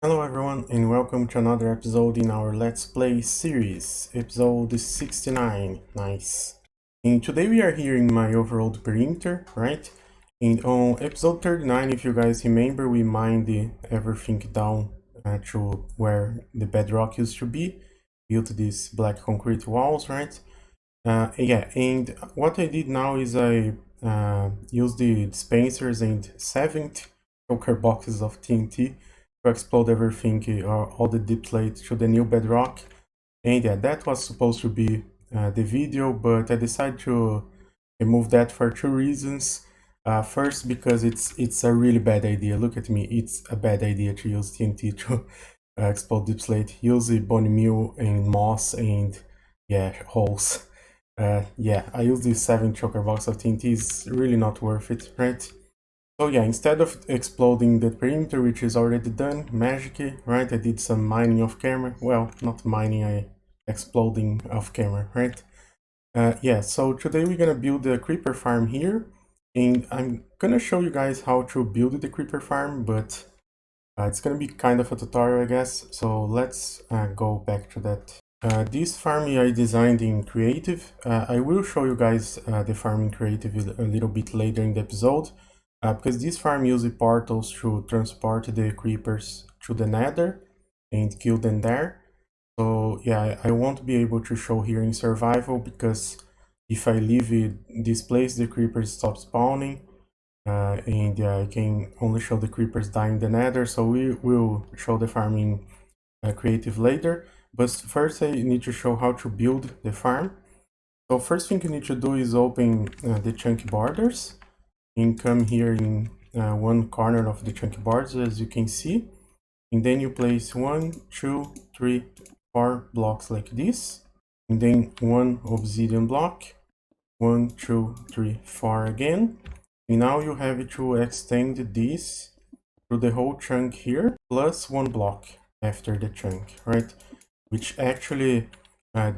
Hello everyone and welcome to another episode in our Let's Play series, episode 69, nice. And today we are here in my overworld perimeter, right? And on episode 39, if you guys remember, we mined everything down to where the bedrock used to be, built these black concrete walls, right? Yeah, and what I did now is I used the dispensers and 7th choker boxes of TNT to explode everything, all the deep slate to the new bedrock. And yeah, that was supposed to be the video, but I decided to remove that for two reasons. First, because it's a really bad idea. Look at me, it's a bad idea to use TNT to explode deep slate. Use the bone meal and moss and yeah, holes. Yeah, I use this 7 choker box of TNT, it's really not worth it, right? So yeah, instead of exploding the perimeter, which is already done magically, right? I did some mining off camera. Well, not mining, I exploding off camera, right? Yeah, so today we're gonna build the creeper farm here, and I'm gonna show you guys how to build the creeper farm, but it's gonna be kind of a tutorial, I guess. So let's go back to that. This farm I designed in creative. I will show you guys the farm in creative a little bit later in the episode, because this farm uses portals to transport the creepers to the nether and kill them there. So yeah, I won't be able to show here in survival, because if I leave this place, the creepers stop spawning, and yeah, I can only show the creepers dying in the nether. So we will show the farm in creative later. But first I need to show how to build the farm. So first thing you need to do is open the chunky borders and come here in one corner of the chunky borders, as you can see. And then you place 1, 2, 3, 4 blocks like this. And then one obsidian block. 1, 2, 3, 4 again. And now you have to extend this through the whole chunk here, plus one block after the chunk, right? Which actually,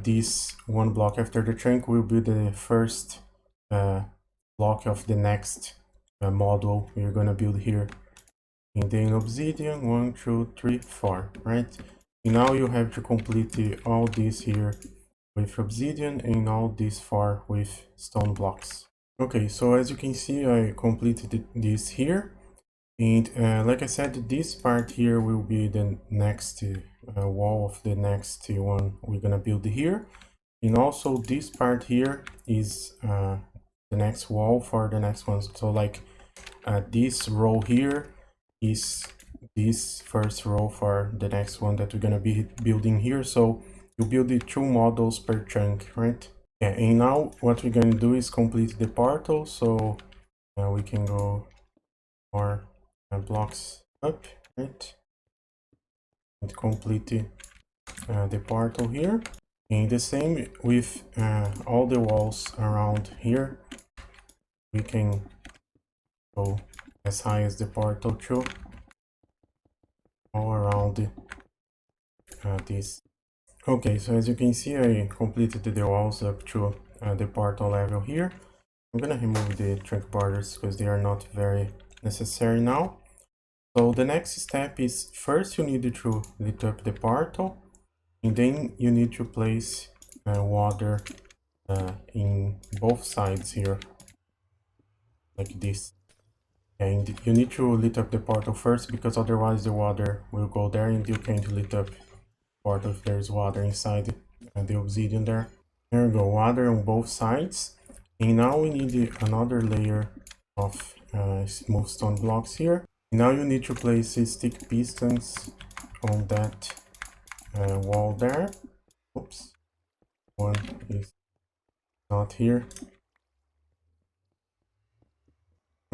this one block after the chunk will be the first block of the next model we're gonna build here. And then obsidian, 1, 2, 3, 4, right? And now you have to complete all this here with obsidian and all these 4 with stone blocks. Okay, so as you can see, I completed this here. And like I said, this part here will be the next wall of the next one we're gonna build here. And also this part here is the next wall for the next one. So like this row here is this first row for the next one that we're gonna be building here. So you build the 2 models per chunk, right? Yeah, and now what we're gonna do is complete the portal. So we can go more blocks up, right? And complete the portal here. And the same with all the walls around here. We can go as high as the portal too, all around this. Okay, so as you can see, I completed the walls up to the portal level here. I'm gonna remove the trunk borders because they are not very necessary now. So the next step is, first you need to lit up the portal, and then you need to place water in both sides here, like this. And you need to lit up the portal first, because otherwise the water will go there and you can't lit up the portal if there's water inside the obsidian there. There we go, water on both sides. And now we need another layer of smooth stone blocks here. Now you need to place stick pistons on that wall there. Oops, one is not here.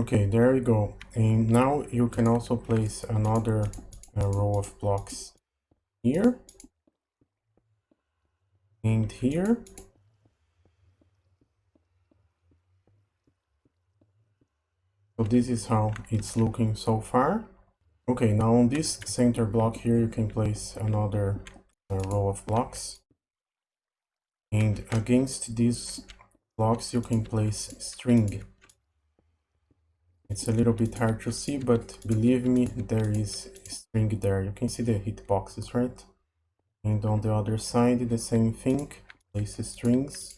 Okay, there we go. And now you can also place another row of blocks here and here. So this is how it's looking so far. Okay, now on this center block here, you can place another row of blocks. And against these blocks, you can place string. It's a little bit hard to see, but believe me, there is a string there. You can see the hitboxes, right? And on the other side, the same thing, place strings.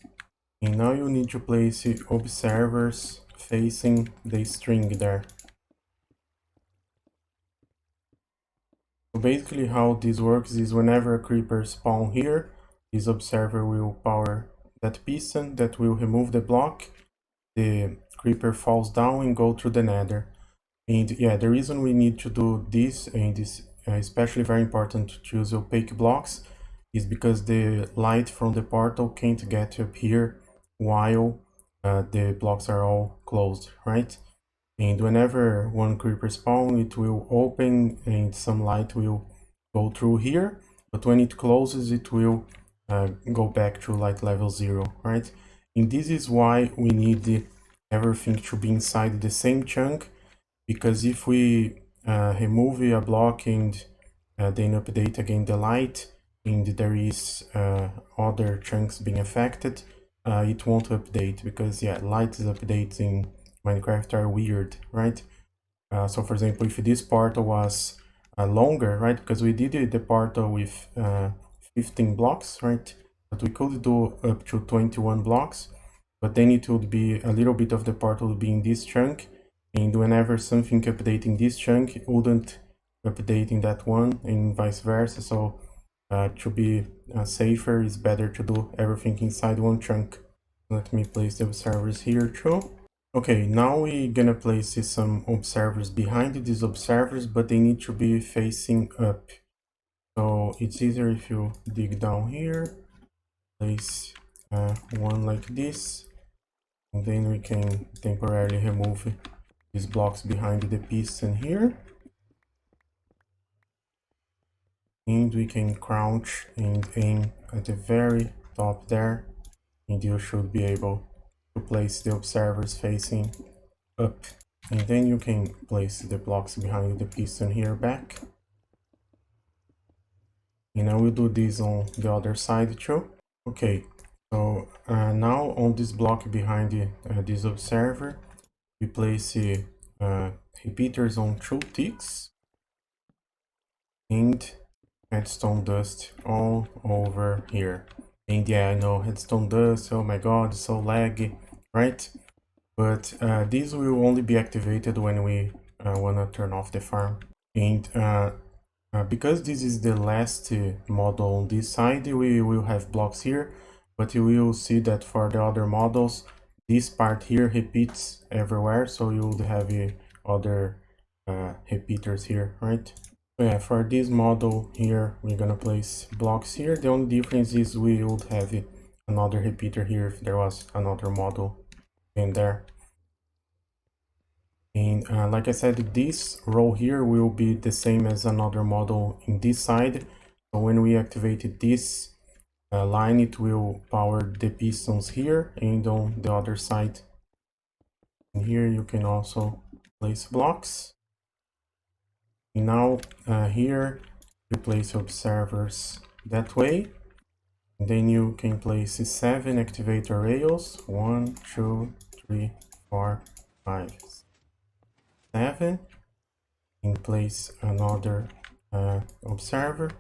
And now you need to place observers facing the string there. So basically how this works is whenever a creeper spawns here, this observer will power that piston that will remove the block. The creeper falls down and go through the nether. And yeah, the reason we need to do this, and this especially very important to choose opaque blocks, is because the light from the portal can't get up here while the blocks are all closed, right? And whenever one creeper spawns, it will open and some light will go through here, but when it closes, it will go back to light level 0, right? And this is why we need everything to be inside the same chunk, because if we remove a block and then update again the light, and there is other chunks being affected, it won't update, because yeah, light updates in Minecraft are weird, right? So for example, if this portal was longer, right, because we did the portal with 15 blocks, right, but we could do up to 21 blocks, but then it would be a little bit of the portal would be in this chunk, and whenever something updating this chunk, it wouldn't update in that one, and vice versa. So to be safer, it's better to do everything inside one chunk. Let me place the observers here too. Okay, now we're gonna place some observers behind these observers, but they need to be facing up. So it's easier if you dig down here, place one like this, and then we can temporarily remove these blocks behind the piston here. And we can crouch and aim at the very top there, and you should be able to place the observers facing up. And then you can place the blocks behind the piston here back. And I will do this on the other side too. Okay, so now on this block behind this observer, we place repeaters on 2 ticks and redstone dust all over here. And yeah, I know, redstone dust, oh my god, so laggy, right? But this will only be activated when we want to turn off the farm. And because this is the last model on this side, we will have blocks here, but you will see that for the other models, this part here repeats everywhere, so you would have other repeaters here, right? So yeah, for this model here, we're gonna place blocks here. The only difference is we would have another repeater here if there was another model in there. And like I said, this row here will be the same as another model in this side. So when we activate this line, it will power the pistons here and on the other side. And here you can also place blocks. And now here you place observers that way. And then you can place 7 activator rails. 1, 2, 3, 4, 5, 7. And place another observer.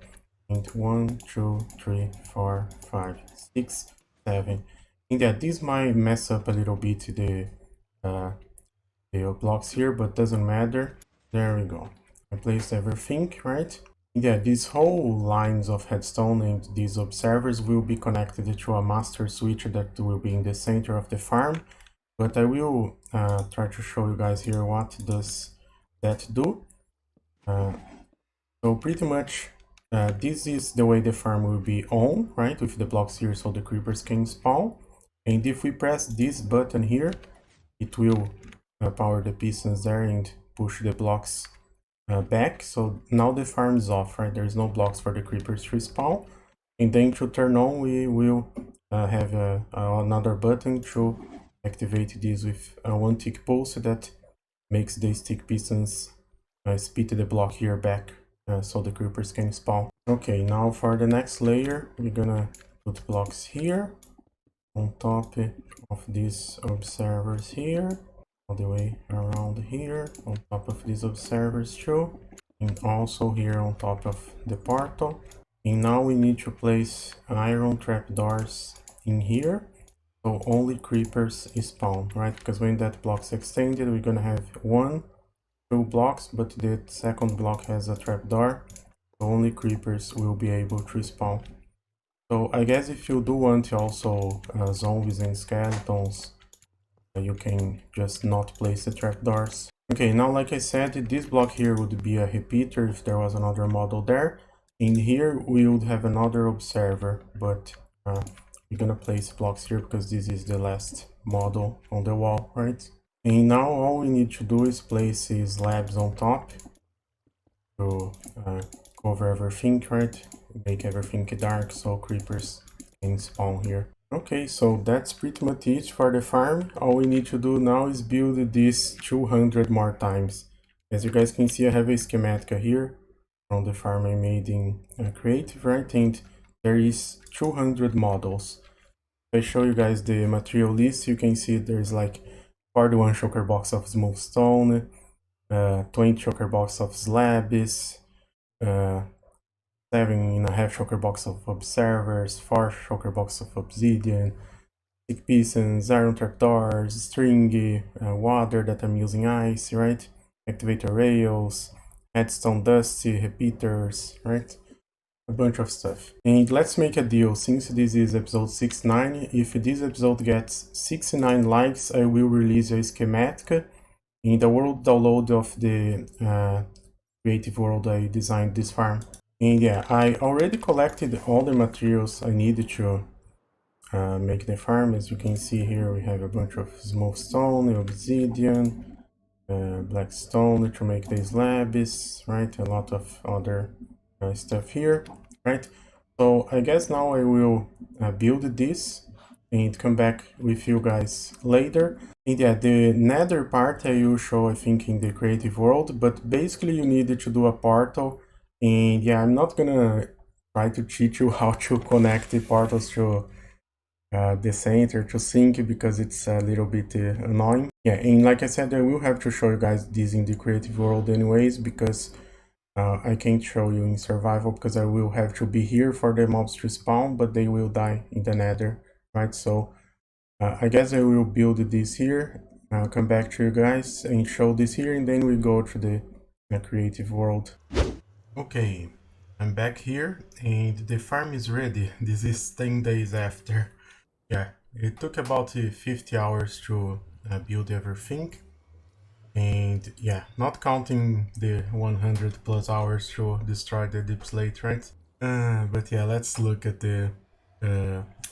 And 1, 2, 3, 4, 5, 6, 7. And yeah, this might mess up a little bit the blocks here, but doesn't matter. There we go. I placed everything, right? Yeah, these whole lines of redstone and these observers will be connected to a master switch that will be in the center of the farm. But I will try to show you guys here what does that do. So pretty much this is the way the farm will be on, right? With the blocks here so the creepers can spawn. And if we press this button here, it will power the pistons there and push the blocks back. So now the farm is off, right? There's no blocks for the creepers to spawn. And then to turn on, we will have another button to activate this with a 1 tick pulse that makes the stick pistons spit the block here back so the creepers can spawn. Okay, now for the next layer, we're gonna put blocks here on top of these observers here. all the way around here on top of these observers too, and also here on top of the portal. And now we need to place iron trapdoors in here, so only creepers spawn, right? Because when that block's extended, we're gonna have 2 blocks, but the second block has a trapdoor, so only creepers will be able to spawn. So I guess if you do want also zombies and skeletons, you can just not place the trapdoors. Okay, now like I said, this block here would be a repeater if there was another model there. In here we would have another observer, but we're gonna place blocks here because this is the last model on the wall, right? And now all we need to do is place slabs on top to cover everything, right? Make everything dark so creepers can spawn here. Okay, so that's pretty much it for the farm. All we need to do now is build this 200 more times. As you guys can see, I have a schematic here from the farm I made in Creative, right? And there is 200 models. If I show you guys the material list, you can see there's like 41 shulker box of smooth stone, 20 shulker box of slabs, 7.5 shulker box of observers, 4 shulker box of obsidian, stick pistons, iron trapdoors, string, water that I'm using ice, right? Activator rails, headstone dusty, repeaters, right? A bunch of stuff. And let's make a deal. Since this is episode 69, if this episode gets 69 likes, I will release a schematic in the world download of the creative world I designed this farm. And yeah, I already collected all the materials I needed to make the farm. As you can see here, we have a bunch of smooth stone, obsidian, black stone to make the slabs, right? A lot of other stuff here, right? So I guess now I will build this and come back with you guys later. And yeah, the nether part I will show, I think, in the creative world, but basically you need to do a portal. And yeah, I'm not gonna try to teach you how to connect the portals to the center to sync because it's a little bit annoying. Yeah, and like I said, I will have to show you guys this in the creative world anyways, because I can't show you in survival because I will have to be here for the mobs to spawn, but they will die in the nether, right? So I guess I will build this here, come back to you guys and show this here, and then we go to the creative world. Okay, I'm back here and the farm is ready. This is 10 days after. Yeah, it took about 50 hours to build everything. And yeah, not counting the 100 plus hours to destroy the deep slate, right? But yeah, let's look at the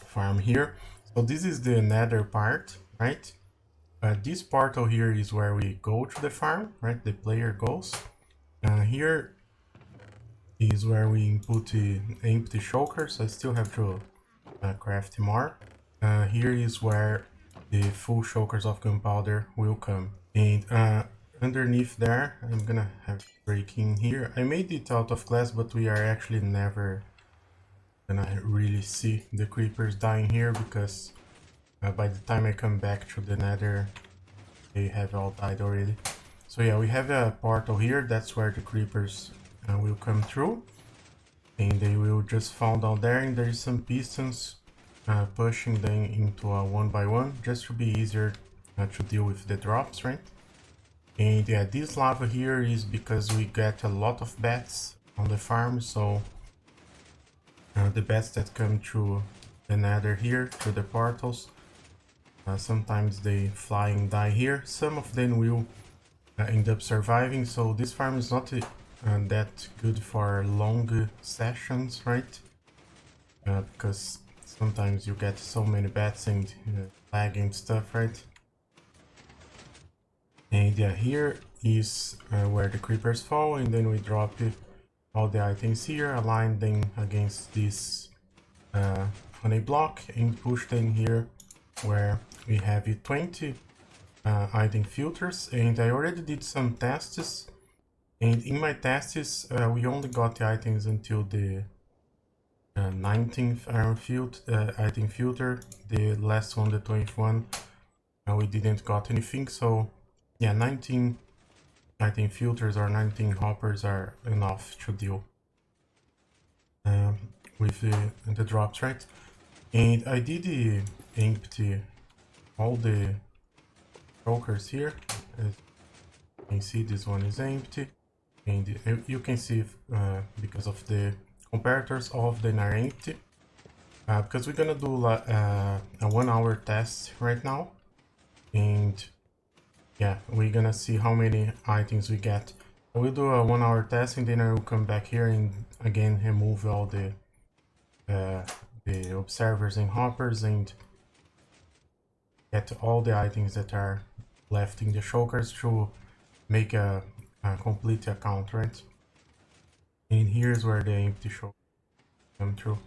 farm here. So this is the nether part, right? This portal here is where we go to the farm, right? The player goes. Here is where we input the empty shulkers. I still have to craft more. Here is where the full shulkers of gunpowder will come. And underneath there, I'm gonna have breaking here. I made it out of glass, but we are actually never gonna really see the creepers dying here because by the time I come back to the nether, they have all died already. So yeah, we have a portal here. That's where the creepers will come through. And they will just fall down there, and there is some pistons pushing them into a 1x1 just to be easier to deal with the drops, right? And yeah, this lava here is because we get a lot of bats on the farm, so the bats that come through the nether here, through the portals, sometimes they fly and die here. Some of them will end up surviving, so this farm is not that good for long sessions, right? Because sometimes you get so many bats and lag and stuff, right? And yeah, here is where the creepers fall, and then we drop all the items here, align them against this on a block, and push them here where we have 20 item filters. And I already did some tests, and in my tests we only got the items until the 19th item filter. The last one, the 20th one, we didn't got anything, so yeah, 19 I think filters or 19 hoppers are enough to deal with the drops, right? And I did empty all the chokers here. As you can see, this one is empty. And you can see because of the comparators, all of them are empty. Because we're gonna do a 1 hour test right now. And yeah, we're gonna see how many items we get. I will do a 1 hour test and then I will come back here and again remove all the observers and hoppers and get all the items that are left in the shulkers to make a complete account, right? And here's where the empty shulkers come through.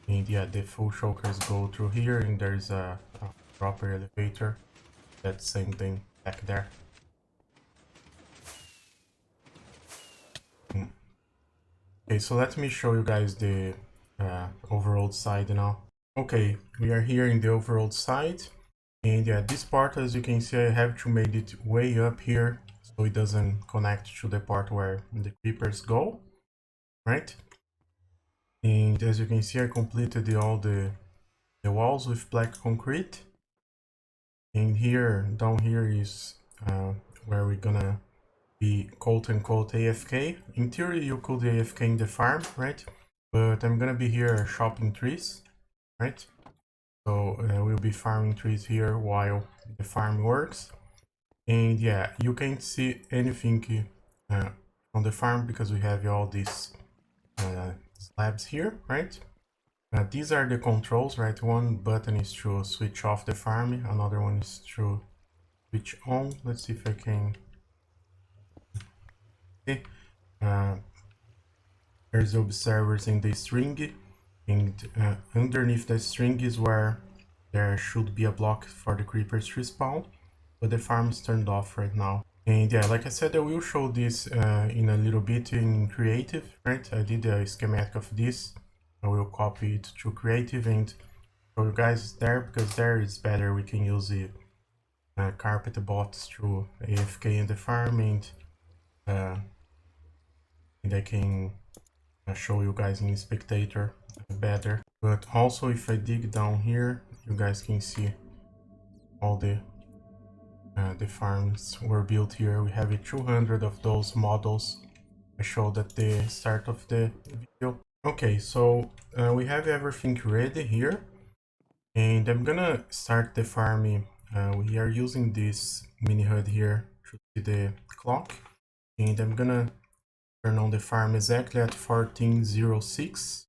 And yeah, the full shulkers go through here and there's a proper elevator. That same thing back there. Okay, so let me show you guys the overall side now. Okay, we are here in the overall side. And yeah, this part, as you can see, I have to make it way up here so it doesn't connect to the part where the creepers go, right? And as you can see, I completed all the walls with black concrete. And here, down here is where we're gonna be quote-unquote AFK. In theory, you could AFK in the farm, right? But I'm gonna be here chopping trees, right? So we'll be farming trees here while the farm works. And yeah, you can't see anything on the farm because we have all these slabs here, right? These are the controls, right? One button is to switch off the farm, another one is to switch on. Let's see if I can see. There's observers in the string, and underneath the string is where there should be a block for the creepers to spawn, but the farm's turned off right now. And yeah, like I said, I will show this in a little bit in creative, right? I did a schematic of this. I will copy it to creative and show you guys there, because there is better. We can use the carpet bots to AFK in the farm, and I can show you guys in spectator better. But also, if I dig down here, you guys can see all the farms were built here. We have 200 of those models I showed at the start of the video. Okay, so we have everything ready here, and I'm gonna start the farming. We are using this mini HUD here to see the clock, and I'm gonna turn on the farm exactly at 14:06.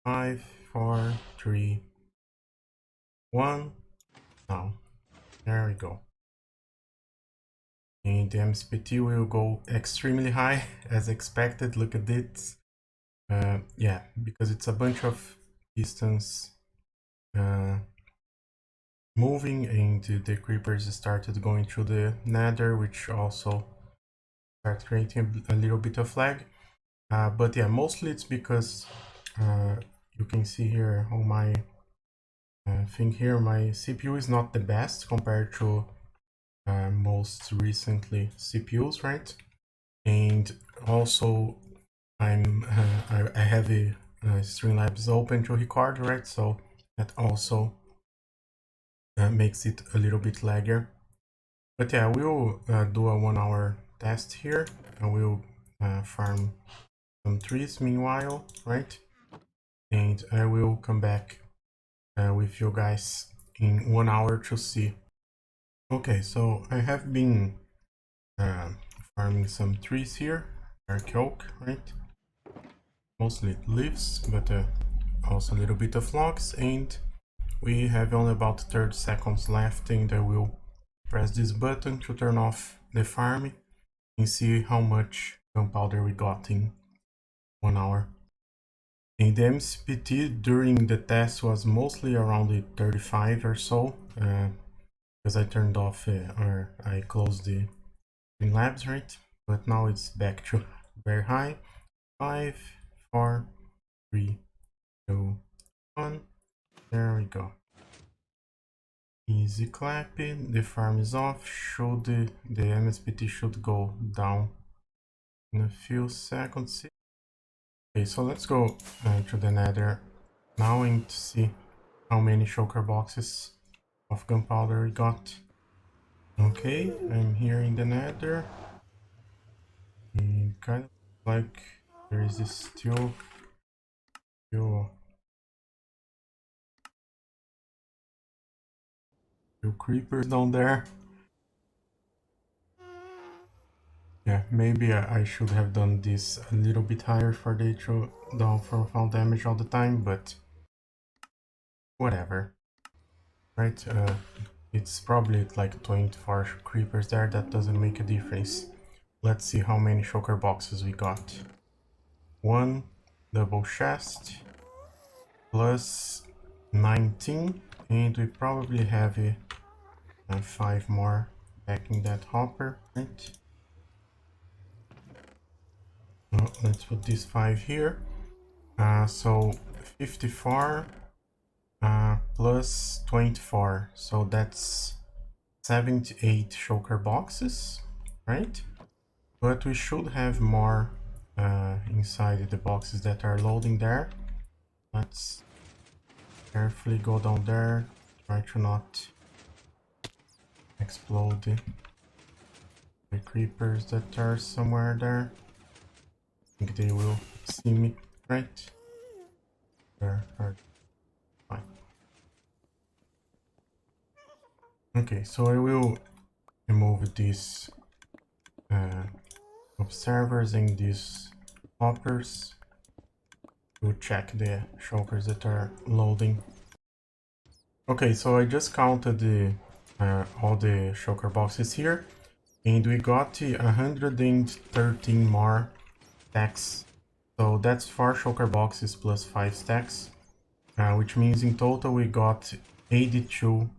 5, 4, 3, 1. Now, there we go. And the MSPT will go extremely high as expected. Look at this. Yeah, because it's a bunch of pistons moving, and the creepers started going through the nether, which also started creating a little bit of lag. But yeah, mostly it's because you can see here on my thing here, my CPU is not the best compared to most recently CPUs, right? And also I have a Streamlabs open to record, right? So that also makes it a little bit laggier. But yeah, we'll do a 1 hour test here. I will farm some trees meanwhile, right? And I will come back with you guys in 1 hour to see. Okay, so I have been farming some trees here, dark oak, right? Mostly leaves, but also a little bit of logs, and we have only about 30 seconds left, and I will press this button to turn off the farm and see how much gunpowder we got in 1 hour. And the MCPT during the test was mostly around the 35 or so, because I turned off or I closed the labs, right? But now it's back to very high. 5, 4, 3, 2, 1. There we go. Easy clapping. The farm is off. The MSBT should go down in a few seconds. Okay, so let's go to the nether now and see how many shulker boxes of gunpowder we got. Okay, I'm here in the nether. Kind of like there is this still creepers down there. Yeah, maybe I should have done this a little bit higher for they to don't fall damage all the time, but whatever. Right, it's probably like 24 creepers there, that doesn't make a difference. Let's see how many shulker boxes we got. One double chest plus 19, and we probably have 5 more back in that hopper, right? Let's put these 5 here. So 54 plus 24, so that's 78 shulker boxes, right? But we should have more inside the boxes that are loading there. Let's carefully go down there, try to not explode the creepers that are somewhere there. I think they will see me, right? There are fine. Okay, so I will remove these observers and these hoppers to check the shulkers that are loading. Okay, so I just counted all the shulker boxes here, and we got 113 more stacks. So that's 4 shulker boxes plus 5 stacks, which means in total we got 82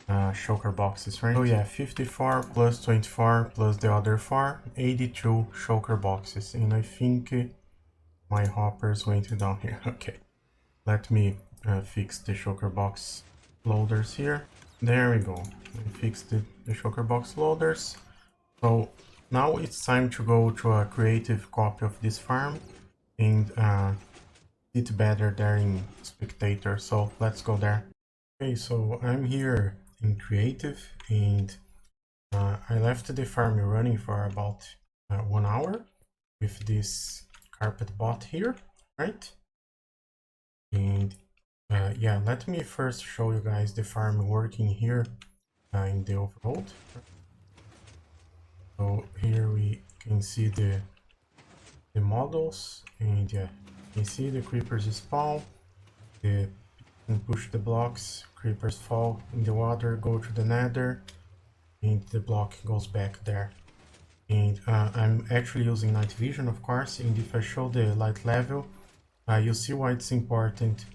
shulker boxes, right? Oh yeah, 54 plus 24 plus the other 4, 82 shulker boxes. And I think my hoppers went down here. Okay, let me fix the shulker box loaders here. There we go. I fixed the shulker box loaders. So now it's time to go to a creative copy of this farm and sit better there in spectator. So let's go there. Okay, so I'm here in creative, and I left the farm running for about 1 hour with this carpet bot here, right? And yeah, let me first show you guys the farm working here in the overworld. So here we can see the models, and yeah, you can see the creepers spawn, and push the blocks, creepers fall in the water, go to the nether, and the block goes back there. And I'm actually using night vision, of course, and if I show the light level, you see why it's important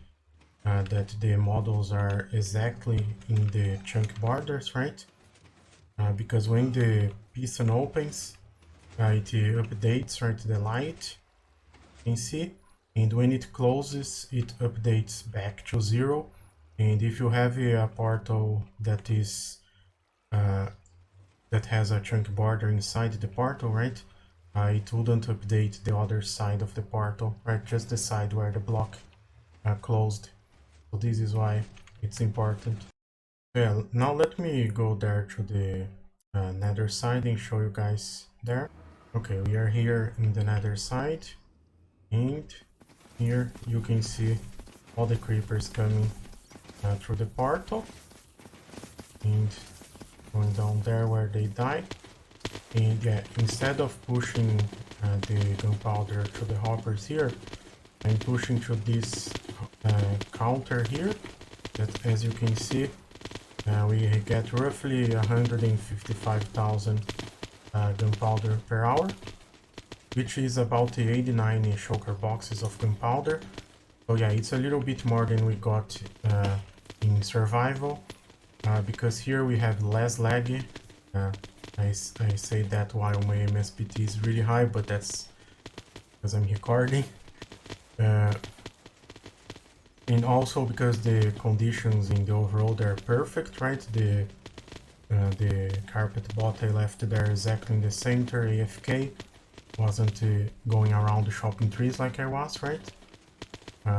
that the models are exactly in the chunk borders, right? Because when the piston opens, it updates, right, the light, you can see, and when it closes, it updates back to 0. And if you have a portal that is that has a chunk border inside the portal, right, it wouldn't update the other side of the portal, right, just the side where the block closed. So this is why it's important. Well, now let me go there to the nether side and show you guys there. Okay, we are here in the nether side, and here you can see all the creepers coming through the portal and going down there where they die. And yeah, instead of pushing the gunpowder to the hoppers here, I'm pushing to this counter here, that, as you can see, we get roughly 155,000 gunpowder per hour, which is about 89 shulker boxes of gunpowder. So yeah, it's a little bit more than we got in survival, because here we have less lag. I say that while my MSBT is really high, but that's because I'm recording. And also because the conditions in the overall are perfect, right? The carpet bot I left there exactly in the center, AFK, wasn't going around the shopping trees like I was, right?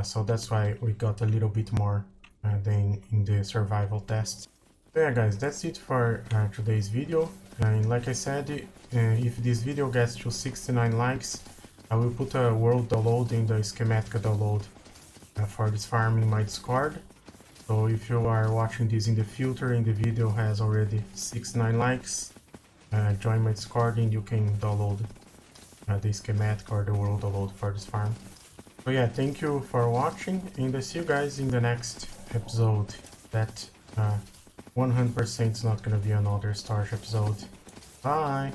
So that's why we got a little bit more than in the survival test. So yeah guys, that's it for today's video. And like I said, if this video gets to 69 likes, I will put a world download in the schematic download for this farm in my Discord. So if you are watching this in the future and the video has already 69 likes, join my Discord and you can download the schematic or the world download for this farm. So yeah, thank you for watching, and I see you guys in the next episode. That 100% is not gonna be another Starship episode. Bye!